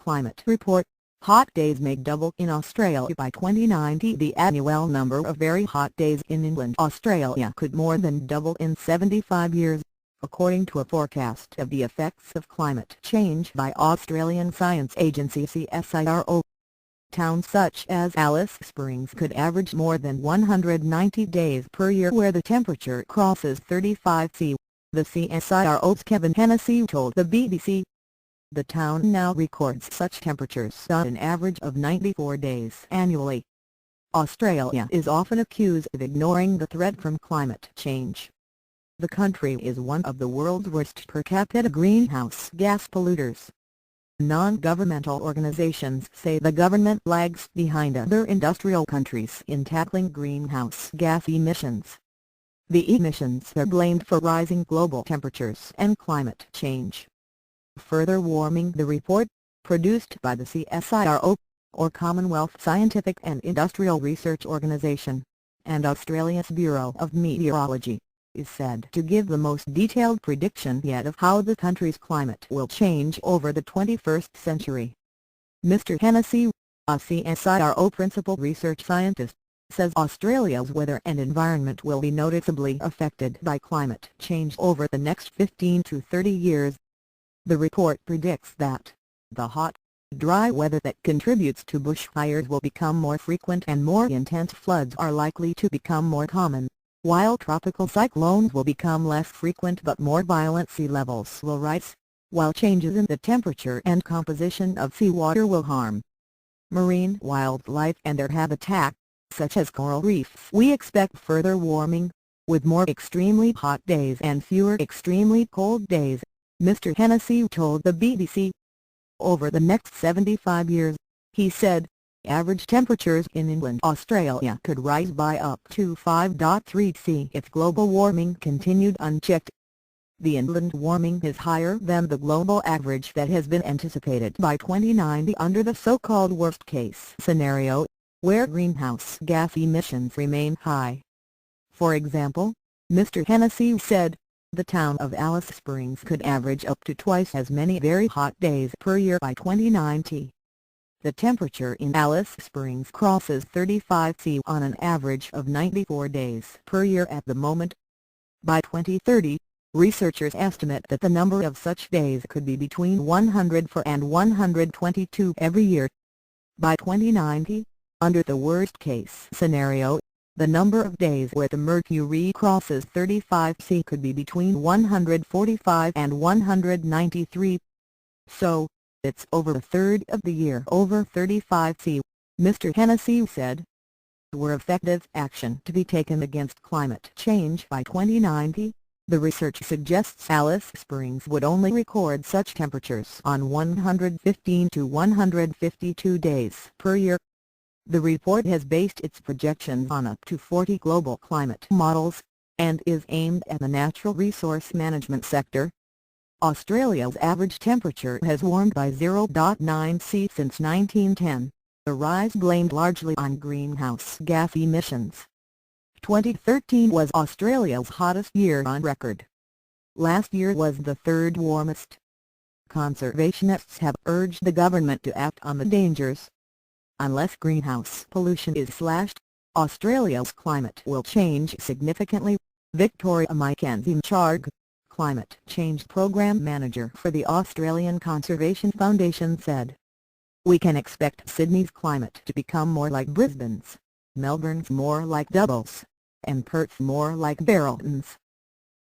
climate report, hot days may double in Australia by 2090. The annual number of very hot days in inland Australia could more than double in 75 years, according to a forecast of the effects of climate change by Australian science agency CSIRO. Towns such as Alice Springs could average more than 190 days per year where the temperature crosses 35 C, the CSIRO's Kevin Hennessy told the BBC. The town now records such temperatures on an average of 94 days annually. Australia is often accused of ignoring the threat from climate change. The country is one of the world's worst per capita greenhouse gas polluters. Non-governmental organizations say the government lags behind other industrial countries in tackling greenhouse gas emissions. The emissions are blamed for rising global temperatures and climate change. Further warming. The report, produced by the CSIRO, or Commonwealth Scientific and Industrial Research Organisation, and Australia's Bureau of Meteorology, is said to give the most detailed prediction yet of how the country's climate will change over the 21st century. Mr. Hennessy, a CSIRO principal research scientist, says Australia's weather and environment will be noticeably affected by climate change over the next 15 to 30 years. The report predicts that the hot, dry weather that contributes to bushfires will become more frequent and more intense floods are likely to become more common, while tropical cyclones will become less frequent but more violent. Sea levels will rise, while changes in the temperature and composition of seawater will harm marine wildlife and their habitat, such as coral reefs. We expect further warming, with more extremely hot days and fewer extremely cold days, Mr. Hennessy told the BBC. Over the next 75 years, he said, average temperatures in inland Australia could rise by up to 5.3 C if global warming continued unchecked. The inland warming is higher than the global average that has been anticipated by 2090 under the so-called worst-case scenario, where greenhouse gas emissions remain high. For example, Mr. Hennessy said, the town of Alice Springs could average up to twice as many very hot days per year by 2090. The temperature in Alice Springs crosses 35 C on an average of 94 days per year at the moment. By 2030, researchers estimate that the number of such days could be between 104 and 122 every year. By 2090, under the worst-case scenario, the number of days where the mercury crosses 35 C could be between 145 and 193. So, it's over a third of the year over 35 C, Mr. Hennessy said. Were effective action to be taken against climate change by 2090, the research suggests Alice Springs would only record such temperatures on 115 to 152 days per year. The report has based its projections on up to 40 global climate models, and is aimed at the natural resource management sector. Australia's average temperature has warmed by 0.9 C since 1910, a rise blamed largely on greenhouse gas emissions. 2013 was Australia's hottest year on record. Last year was the third warmest. Conservationists have urged the government to act on the dangers. Unless greenhouse pollution is slashed, Australia's climate will change significantly, Victoria Mackenzie-Charg, Climate Change Program Manager for the Australian Conservation Foundation said. We can expect Sydney's climate to become more like Brisbane's, Melbourne's more like Dubbo's, and Perth's more like Geraldton's.